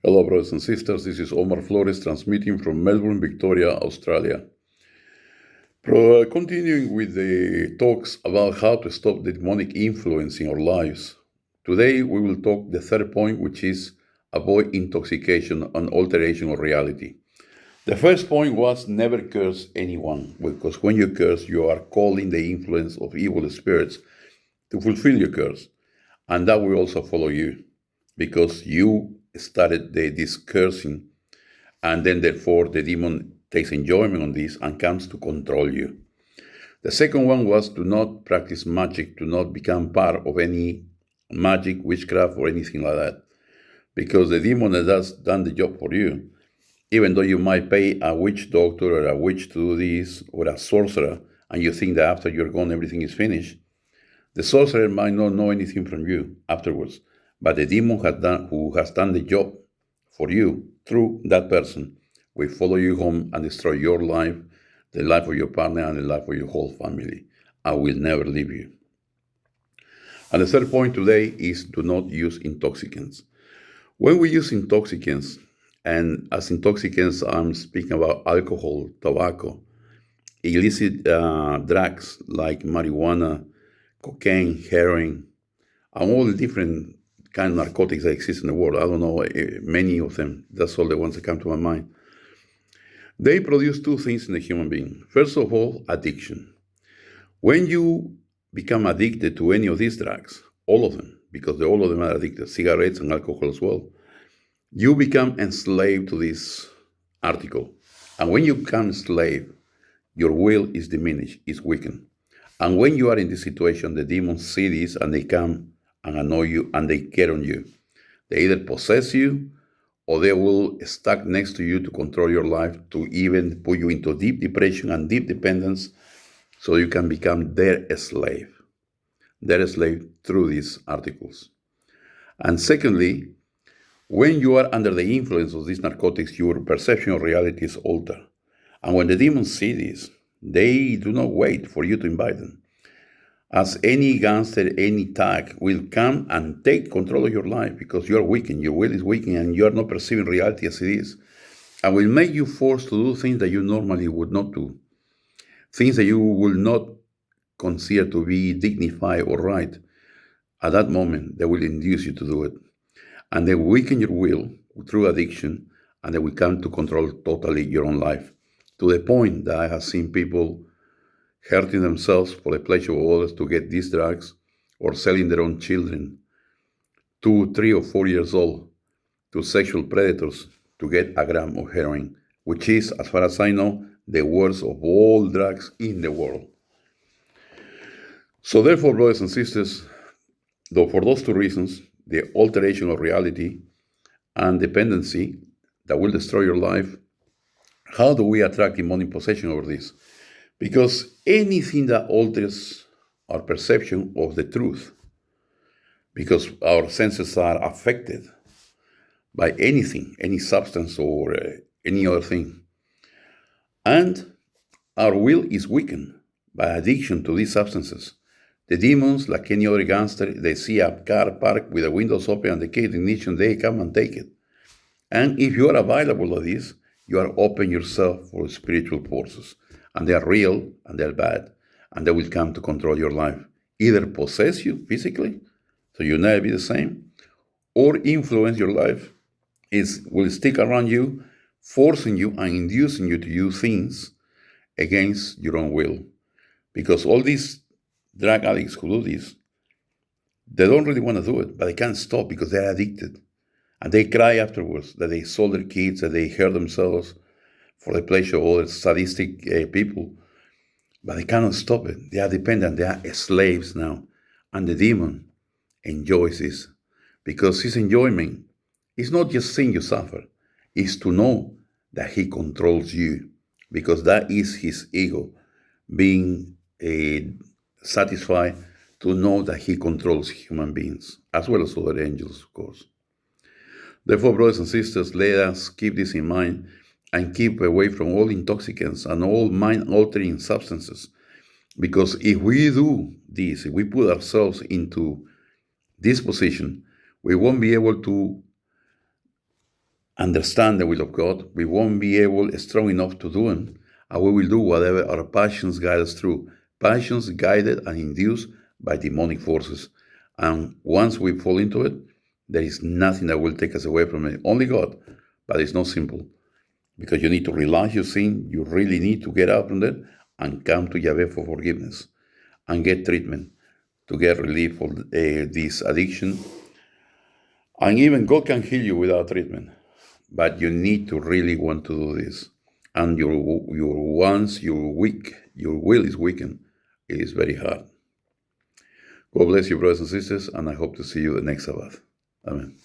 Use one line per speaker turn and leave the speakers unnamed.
Hello, brothers and sisters. This is Omar Flores transmitting from Melbourne, Victoria, Australia. Continuing with the talks about how to stop the demonic influence in our lives. Today we will talk the third point, which is avoid intoxication and alteration of reality. The first point was never curse anyone, because when you curse, you are calling the influence of evil spirits to fulfill your curse, and that will also follow you, because you started this cursing, and then therefore the demon takes enjoyment on this and comes to control you. The second one was to not practice magic, to not become part of any magic, witchcraft, or anything like that, because the demon has done the job for you. Even though you might pay a witch doctor or a witch to do this, or a sorcerer, and you think that after you're gone everything is finished, the sorcerer might not know anything from you afterwards, but the demon who has done the job for you through that person will follow you home and destroy your life, the life of your partner, and the life of your whole family, and will never leave you. And the third point today is do not use intoxicants. When we use intoxicants, and as intoxicants I'm speaking about alcohol, tobacco, illicit drugs like marijuana, cocaine, heroin, and all the different kind of narcotics that exist in the world. I don't know many of them. That's all the ones that come to my mind. They produce two things in the human being. First of all, addiction. When you become addicted to any of these drugs, all of them, because all of them are addicted, cigarettes and alcohol as well, you become enslaved to this article. And when you become enslaved, your will is diminished, is weakened. And when you are in this situation, the demons see this and they come and annoy you and they get on you. They either possess you or they will stuck next to you to control your life, to even put you into deep depression and deep dependence so you can become their slave through these articles. And secondly, when you are under the influence of these narcotics, your perception of reality is altered. And when the demons see this, they do not wait for you to invite them. As any gangster, any thug will come and take control of your life because you are weakened, your will is weakened, and you are not perceiving reality as it is, and will make you forced to do things that you normally would not do, things that you will not consider to be dignified or right. At that moment, they will induce you to do it. And they weaken your will through addiction, and they will come to control totally your own life, to the point that I have seen people hurting themselves for the pleasure of others to get these drugs, or selling their own children, 2, 3, or 4 years old, to sexual predators to get a gram of heroin, which is, as far as I know, the worst of all drugs in the world. So therefore, brothers and sisters, though for those two reasons, the alteration of reality and dependency that will destroy your life, how do we attract demonic possession over this? Because anything that alters our perception of the truth, because our senses are affected by anything, any substance or any other thing, and our will is weakened by addiction to these substances. The demons, like any other gangster, they see a car parked with the windows open and the key ignition, they come and take it. And if you are available to this, you are open yourself for spiritual forces. And they are real and they are bad. And they will come to control your life. Either possess you physically, so you'll never be the same, or influence your life, will stick around you, forcing you and inducing you to do things against your own will. Because all these drug addicts who do this, they don't really want to do it, but they can't stop because they're addicted. And they cry afterwards that they sold their kids, that they hurt themselves for the pleasure of other sadistic people. But they cannot stop it. They are dependent. They are slaves now. And the demon enjoys this, because his enjoyment is not just seeing you suffer. It's to know that he controls you, because that is his ego being satisfied to know that he controls human beings, as well as other angels, of course. Therefore, brothers and sisters, let us keep this in mind and keep away from all intoxicants and all mind-altering substances. Because if we do this, if we put ourselves into this position, we won't be able to understand the will of God, we won't be strong enough to do it, and we will do whatever our passions guide us through. Passions guided and induced by demonic forces. And once we fall into it, there is nothing that will take us away from it. Only God. But it's not simple. Because you need to realize your sin, you really need to get out from it and come to Yahweh for forgiveness and get treatment to get relief for this addiction. And even God can heal you without treatment. But you need to really want to do this. And once you're weak, your will is weakened, it is very hard. God bless you, brothers and sisters, and I hope to see you the next Sabbath. Amen.